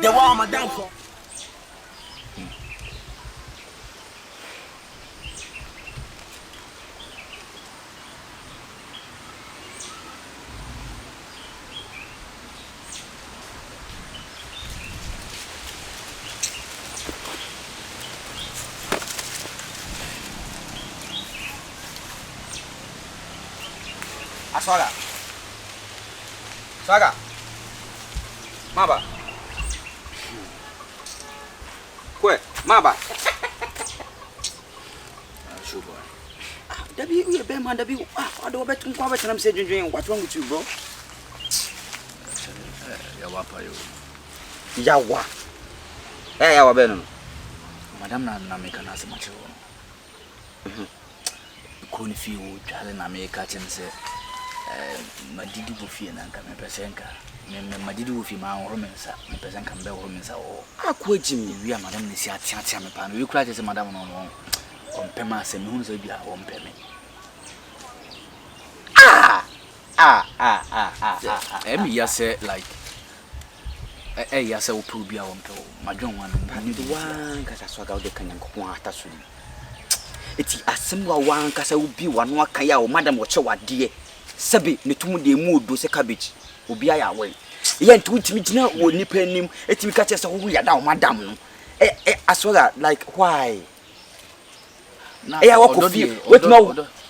The one madam for. Swaga. Maba. Maba. Sure boy. Dabi you be man dabi I do bet nko bet nam say dwendwen what wrong with you bro? Ya wapa yo. Yawa. Yawa be no. Madam na make na se macho. Ko ni fi wo dwale na make chen se madidi wo fi na nka me pesenka. Me madidi wo fi ma horomensa. Me pesenka mbe horomensa o. Akwa jimi wi madam ni si atia me pa no. We kura je se madam no no. Kompema se me hu se bia wo mpeme. Emi ya say like ya say opu bia wo mpe madwon wan ni do wan kasa Swaga wo de kan yankopon atasuri eti asem wa wan kasa wo bi wano aka ya wo madam wo che wade sebe ne tumu de mu odo se cabbage obi aya we ye ntu utimi gina wo nipa nim etimi ka che se wo ya da wo madam no Swaga like why na ya wo ko fi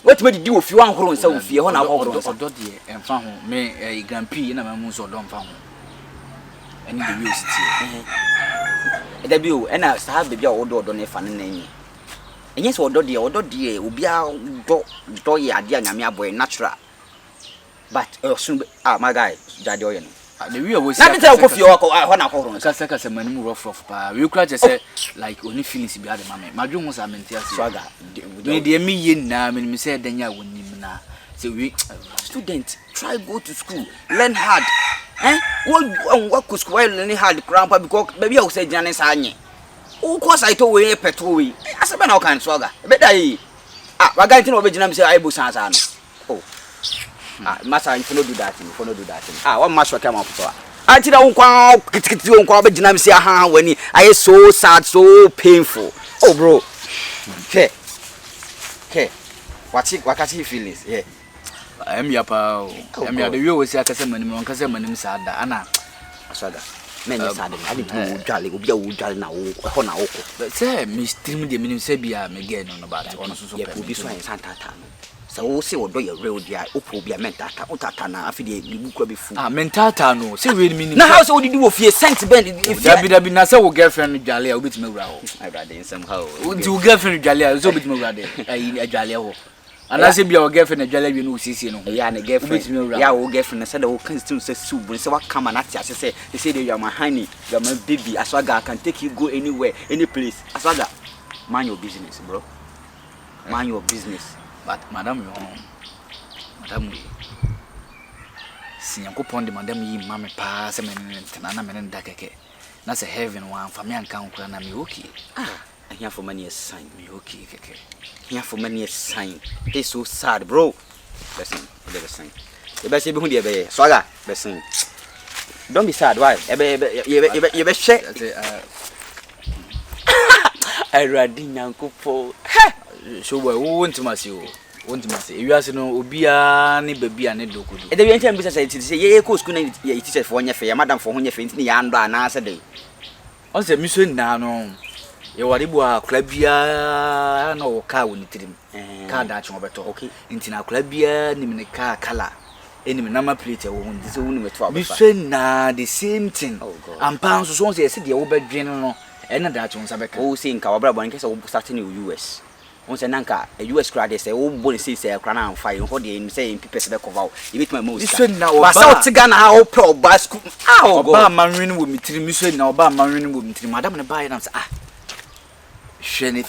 what me di wo fi wan horo nsa wo fi ho na wo horo nsa odo de emfa ho me grandpa na mamu so odo mfa ho eni de wi ositi da bi o na sa be bia odo ne fa ne nanyi enye se odo de obi a do ye ade anyame aboy natural but soon my guy jade oye no the wi wo si na tell ko fi ho na ko horo nsa kasa manimu rough pa we kura je say like oni feelings bi ade mama madwo ho sa mentia Swaga we de mi ye na me say danya wonim na say we student try go to school learn hard what could school learn hard grandpa because baby I say jane sa anye o course I to we petrol we asebe na o kan Swaga be dai waga ntin obegina me say I bo san no oh masa you no do that what mash waka ma put anti da wonkwa kitikiti wonkwa obegina me say wani I so sad so painful oh bro okay wakati feelings yeah em ya pa em ya de wi wo si akase manim no akase manim sa da ana Swaga menye sa da abi tu dwale obi a wo dwale na wo ho na wo ko say me stream de minim say bia me get no but ono so pe obi so en santata no so wo se wodo ye real dia opo bia mentata utata na afide bibu kwa befu mentata no say we minim na how so did wo fie sent bend if dabi na say wo girlfriend dwale a obetime wura ho I brother somehow wo girlfriend dwale a so obetime wura de ai dwale ho ana se bia wo girlfriend dwale wi no sisi no ya na girlfriend ya wo girlfriend said wo can still say soup say what come na tia say they say you are my honey you are my baby Swaga I can take you go anywhere any place Swaga mind your business bro mind your business but madam si yankopon de madam yi mame pa se men na men da keke na se heaven wan fa me anka nkura na me okay here for many a sign me okay keke here for many a sign they so sad bro listen the sign you be say be hu de be Swaga listen don't be sad why you be share I ready nyankopon so boy won't masi ewiase no obia ne babia ne dokudu e de wi ntem bisa say ye ko school na ye teacher for nya fe ya madam for ho nya fe ntini ya ndo ana se de on se miso na no ye wari bu akura bia na o ka woni tirim ka da chi obeto okay ntina akura bia ni me ka kala eni me nama plate wo ho ndi se woni meto abefa miso na the same thing ampa so so se de wo bedwen no e na da chi onsa beka o se nka wabra bo nke se wo start in US on se nanka US crowd say wo bo se kra na amfa ye ho de say people se be cover e bit my most miso na oba ba sa otiga na ha o pro ba school oba manwin wo mitiri miso na oba manwin wo mitiri madam ne ba ye na say sheni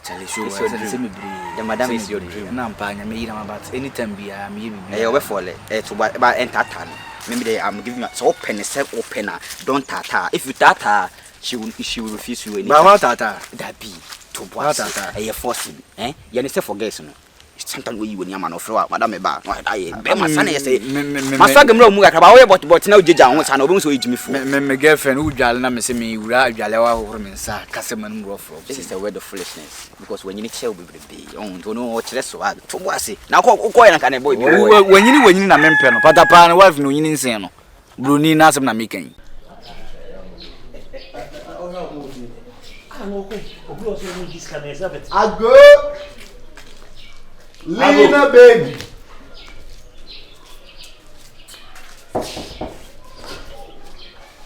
chale show say me bri the madam is your dream na ampa nya me yira about anytime bia me bi we fall to ba entata no maybe they am giving you so open self open don't tata if you tata she will refuse you anything ba wa tata that be to boss force you say for guys no sometimes we when yama no fro madam me ba no I be masana ye say maswa gemra mu gakra ba we bot na ojeja ho sa na obi so ejimi fo me girlfriend who dwale na me say me wura dwale wa horo me nsa kase man mu rofro. This is a word of foolishness because when you need share be on to no chere so ag to bo ase na ko ya na boy wanyini na mempe no patapa na wife no nyini nsen no broni na asem na mekan Ago Lena baby.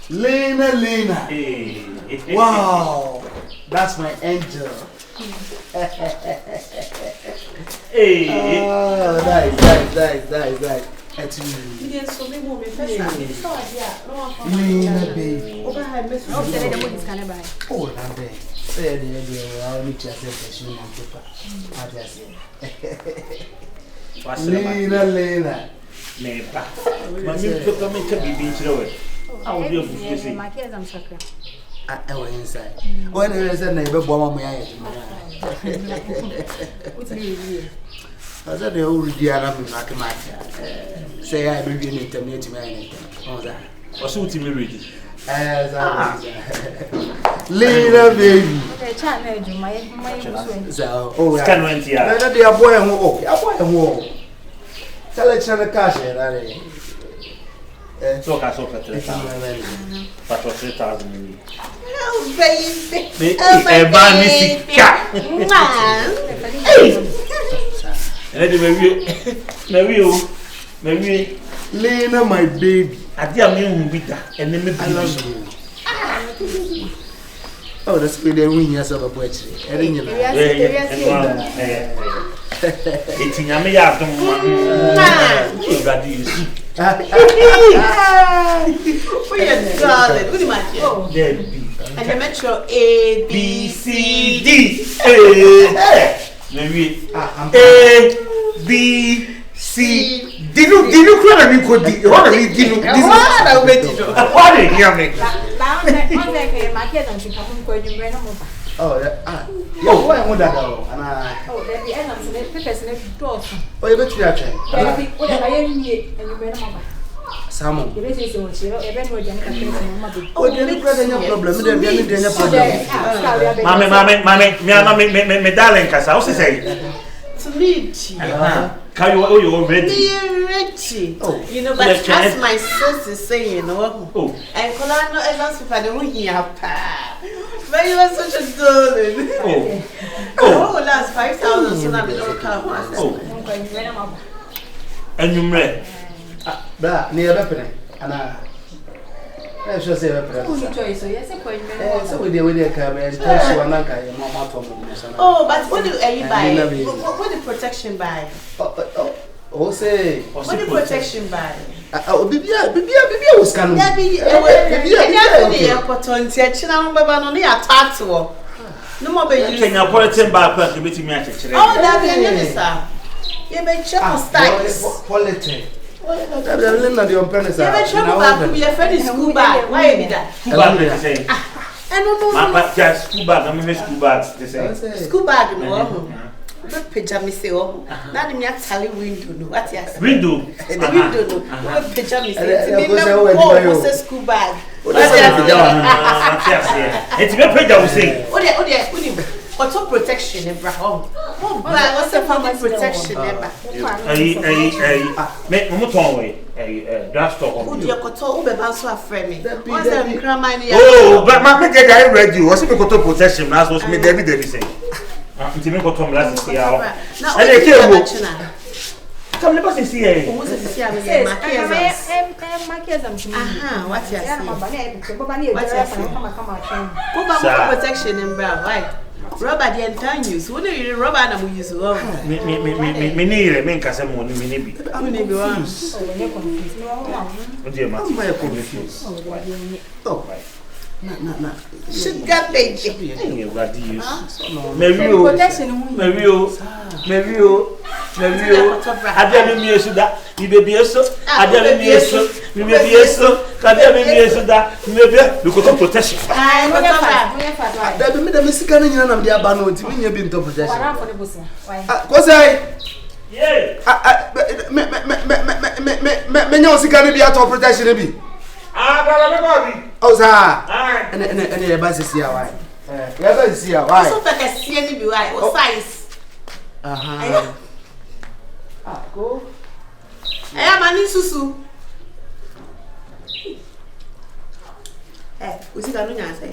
Lena. Hey. Wow. That's my angel. Hey. Oh, nice. That's me. Lena baby. Oh, I'm there. Say I'll meet you at the Lena. Nepa. Mami put me to be beach road. I will be able to say. I was inside. When I said neighbor bomb my eye. I said the old Diana say I will be an internet man. Or so to me ready. As I Lena baby. So, oh, Can went here. They are boy and walk. Tell it to the cash. So I saw for 3,000. But for 3,000. Oh, baby. A man missing cat. Maybe Lena, my baby. I did mean with that, and then I love you. Oh, that's pretty win yourself a poetry. I didn't know. It's in a me after And the metro A, B, C, D. Maybe A, B, C. Did you cry me could be what are you doing? What are you doing? Oh, yo, why am I that? Oh, you bet you are trying. Salmon. Oh, you look like any problem. Mammy, darling, because I also say To meet you. Can you already? Richie. You know, but as my sister is saying, you know, and Colano as if I don't hear. But you are such a darling. Oh, last 5,000 so that we don't come. And you read that near weapon. And I should say, so we did with your camera and tell you an oh, but what do you buy? What the protection buy? Oh, say, what the protection buy? Oh, Bibi was coming. No more baby. can you put it in back to meet me at the Oh, that be a sir. You may check styles. Politics. You may check back to be a friend in school bag. Why did that? school bag, they say. I don't know. Just school bag, I mean, school bags, they say. School bag, no. But pajama say, oh, now the next tally window, no. What yes? Window. The window, no. What pajama say? What's a school bag? It's very pretty, I would say. What's up protection, Abraham? What's the family protection, Emma? Make no more way. Draft stock. Oh, dear, Coto, Bebanso, a friend. What's that? Oh, but my mother, I read you. What's the protection? That's what me, David, say. Until me go to last year. Now, come, let us see here. what's What's protection in brown, right? Rubber the entire use. Who do you rubber and we use? Me need me can say money, me need. I'm going to be one. Oh, dear, my confused. Oh, no. Sugar baby. me nyo sika ne bi ato protection bi. Brother, me body. Oh sa. Ene e ba sisi a why. Ya ba sisi a why. So take see ni bi why? O size. Aha. Go. Mani susu. Usika no nya sai.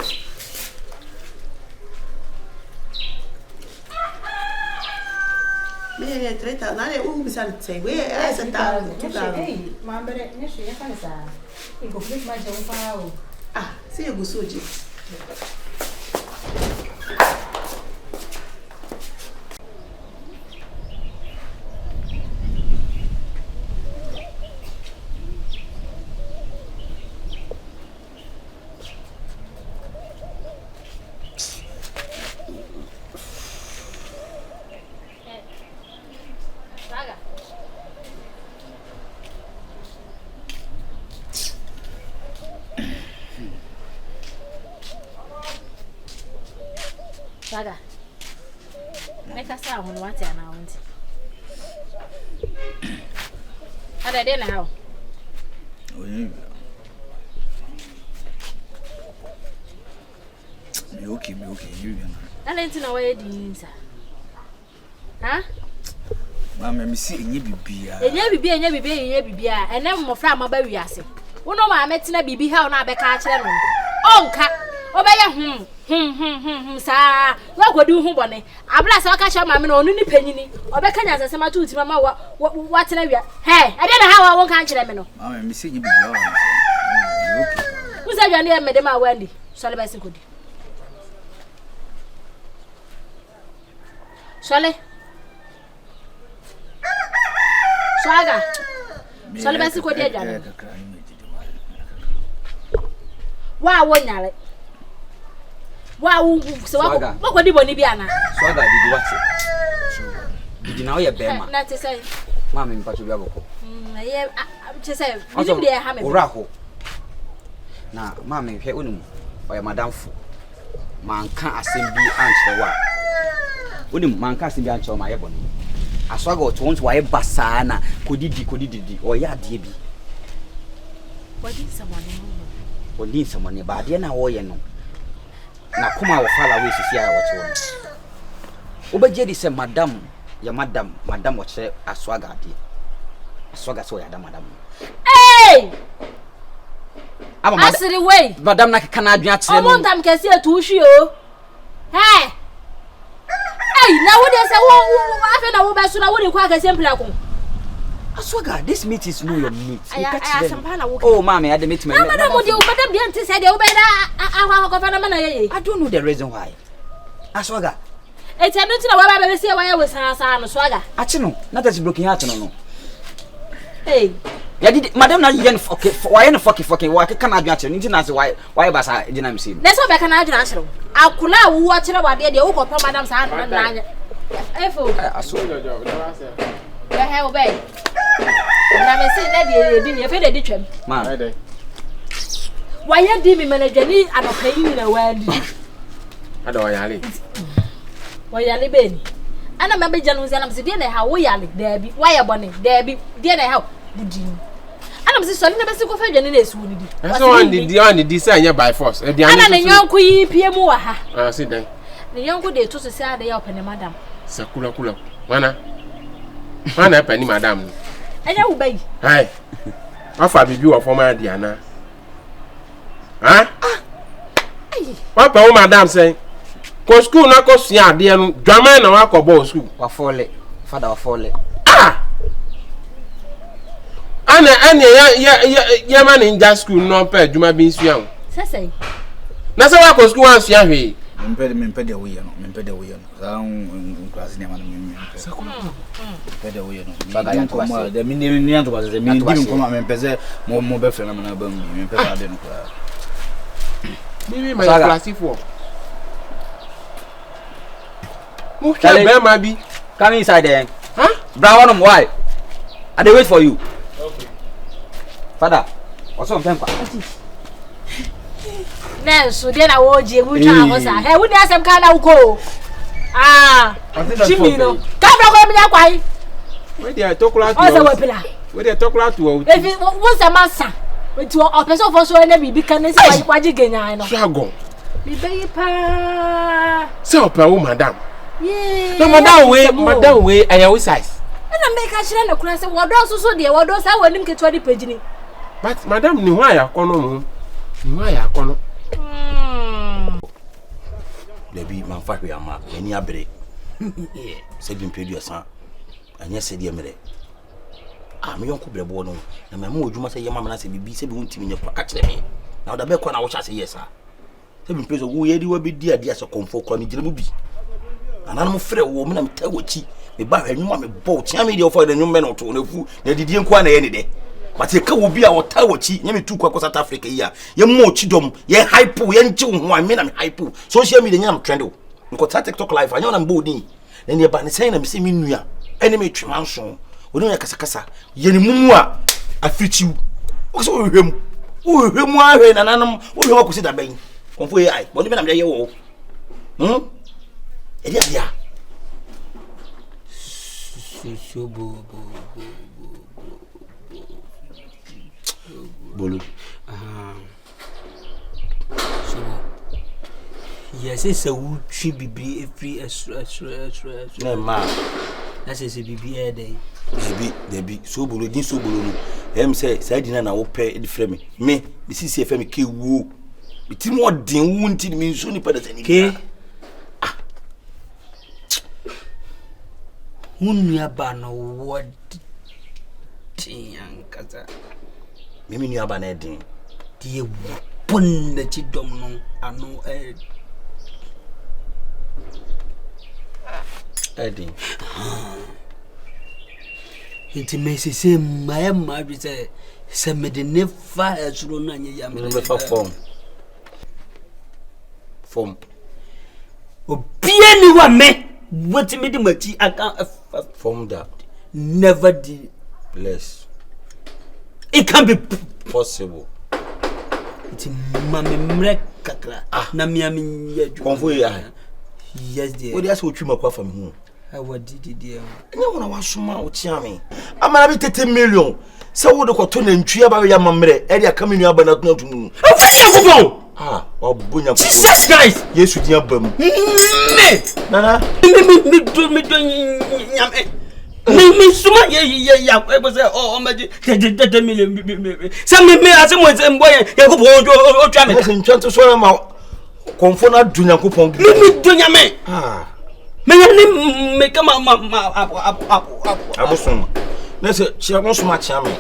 Me treta na le bisa sai. We senta. Mambere, nesho ya kanisa. Iko flip maji mpao. Si egusoje. Saga. Make us sound what I know. Ada dia now. Me okay, you know. Talent na way din sa. Ha? Mama me see enye bibia. Enye bibia. Ene mmofra amaba wiase. Wo no ma metina bibi ha na abeka a kire no. Onka. Obeye sa. Wa kwadu hu bone. Abla sa waka cha ma me no onu ni panyini. Obeka nya sese ma tuti mama wa tena wia. He, ade na ha wa won kan kire me no. Mama me see enye bibia wa. Okay. Musa jani e mede ma wandi. Sole ba se kodi. Sole. Saga. Sole ba se kodi e jani. Wa wonyare. Wa wu se wa ko di boni bi ana. Swaga did what? Did now your bema. Na te say. Mama me pacho bi aboko. Ye te say. Bi dey ha me. Ora ho. Na mama me hwe onum. Oya madam fu. Manka asem bi anche wa. Onum manka asem bi anche ma ye boni. Aswaga o to wa ye basa na kodidi oya ade bi. Wadi samane. Odi samane ba ade na wo ye no. Na kuma wo fala we sisi a wo che won. Obeje di se madam wo che aswaga ade. Aswaga so ya da madam. Hey! Aba Asiri way. Madam na keka na adwua kire no. Omo ntam kese atuhwi o. Hey! Hey, na wo de se wo afi na wo be so na wo de kwa kese mpla ko. Aswaga, this meat is no your meat. Oh, mommy, I didn't meet my madam. Madam, the auntie said, "Oh, I don't know the reason why. Aswaga, it's a nothing about baby. See why I was a swagger. Achino, not that broken heart, no. Hey, ya did madam na yen okay why no fucking why can I do anything as why basa didn't see. Let's go back and answer. Akula wo wa kire wade de wo ko pa madam sa na na. Efo. Aswaga. Ya he obey. Na me say na de ye fe de twam. Ma. Why you di me manager ni anoka yi na wandi. Ada wayale. Wayale be ni. Ana me be janu se na me se de na ha wo yale dabi. Why bone dabi. De na ha budi. Ana me se so ni na be se ko fa dwane na esu ni di. So one di say anya by force. Ana na nyonko yi pie mu wa ha. Sit down. Ne nyonko de to so se ade ya opene madam. Sakula. Mana penny madam. Anya wo bayi. Hai. Afa bibi wo former dia na. Ha? Wa pa wo madam say. Ko school na ko sua ade no, dwaman na wa ko bo school. Wa fole. Father wa fole. Ana ya man in just school no pa adwuma bi sua ho. Sesei. Na se wa ko school wan sua hwe. Mempe de wo ye no. Za class ni ma no mempe. Sakula. Pede wo ye no. Baga yan ko ma de ni anto ba se mi di ko ma mempe se mo be fe na na ba mi mempe ba de no kwa. Bibi my class 4. Mo tell be ma bi. Come inside then. Huh? Brown why? I dey wait for you. Okay. Father, what's on temper? Nenso de na wo je bu twa ho sa. He wo ni asem ka na wo ko. Chimi no. Ka bra ko mi akwai. Where they talk like where they talk like to if it was a massa to a person for so any be can say why you gain I know Shago be pa so pa madam yeah no madam way I always size and I make a share no class what also so dear what does I want him get 20 page but madam ni why akono why akono Debi man fa hwe ama ani abere se bi mpedu asa anya se de mere me yonko brebo no na me mo odwuma se yema na se bibi se bi huntimi nya kwa kire me na oda be kwa na wo hya se yesa se bi mpedu wo ye di wa bi di ade ase konfo kwa ni gire mu bi anana mo frɛ wo me na me ta wachi me ba hwa nwuma me bɔ tia me de wo fa de nwuma no to na fu na didie nkwa na ye ne de but e ka wo bi a wo ta wachi nya me tu kwa South Africa yi a ye mo chidom ye hype ye nche ho a me na me hype social media nya me trend o nko ta TikTok live anya na mbo ni na ne ba ne sai na me se me nua ene me twema nso woni ya kasa ye ni mumu a afirichiu o so hwem ahwe na nanam o hwem akosi da ban konfo ye ai woni me na me ye wo e dia dia so bolu so yes it's a wood tree bibi free extra na ma that's a bibi e dey debi so bolu no em say di na wo pɛ di frɛ me di sisi fɛ me ke wo biti mo den wu nti me nso ni pada tani ke hunya ba no what tian kaza me nua ba na den die pon na ti dom no ano edin inti me se ma bi se me de ne fa esuro na nya ya me fa form obia ni wa me what me de mati aka form that never did less it can be possible it's mame mre kakra na miami yadu konfo ya yes dear what dey so twima kwa fam hu I what did dear enya wona wasoma o tia me amara bi 30 million se wo de kwato na ntwia ba ya mamre e dey aka me nua ba na tuna tumu afanya kupon obunya Jesus Christ Yesu dia bam me nana me do nyame me suma ya e say oh ma 30 million se me ase mo se mboy ya kupon o twa me se ntwanto so ma konfo na dunya kupon me do nyame me kama abosom na se chia mo suma chia me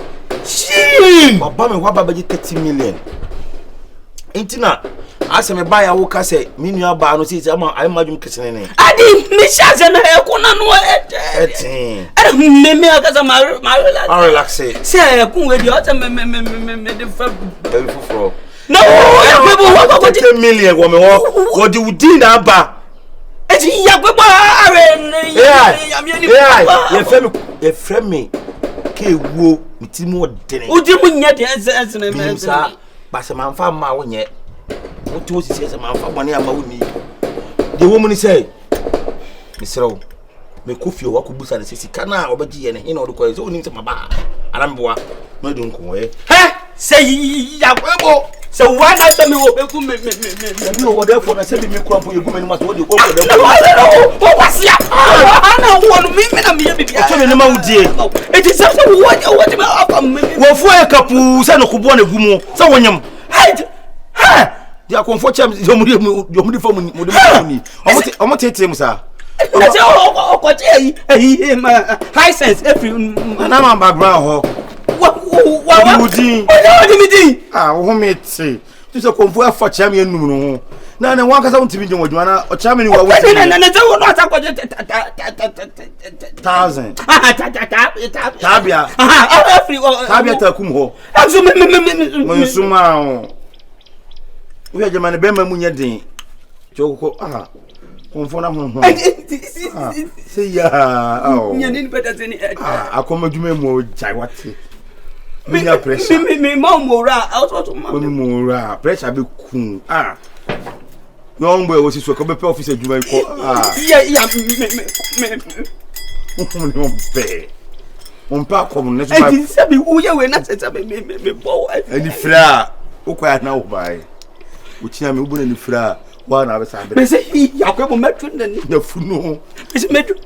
baba me wa baba 30 million entina ase me ba ya wo ka se me nua ba no se ama ai madum kesene ne adi me shaze na e ko na no me aka ma relax se e kun we di o te me de fa very fufro no what 30 million wo me wo di udi na ba eti ya gbe are ye frame ke wo mitimu odene udi mu nya de ense na me sa ba se manfa ma wo nye wo ti wo sisi se manfa bone ama wo ni de wo mu ni say misro me kofio wa ko busa de sisi kana obaji ye ne hina odo ko so oni se maba aramboa no de nko he say ya kwebo se wana se me wo be ku me wo de fo na se bi me kura po ye gu me ni ma so wo de ko de wo wasia ana wo no me na me bibia to me ni ma wudie eti se wo me afa me wo fo e kapu se no ko bo na gu mu se wonyam ha dia konfo chem yo muri fo mu ni omo tete mu sa na se o ko je ma high sense every na ma background ho wa wudi midi wo meti tu se konfo afa chem ye num no ho na na wan kasa untimi dwon wadwuma na o chem ni wa wuti na se wo no ata ko je 1000 tabia every tabia ta kum ho azu me suma ho we jamani be ma munye den choko konfo na ho se ya nya ni peta se ni akoma dwuma mu jai wate me pressure me ma mora auto ma mora pressure be kun young boy was so ko be office dwuma ko ya me no be Umpa kom na so. I say be who you we na say me boy. Any fra, o kwa na wo bai. Uchinya me ubu na ni fra, wa na be sa be. Me say yakwe mo metwe na ni. Na funu. Me say metwe.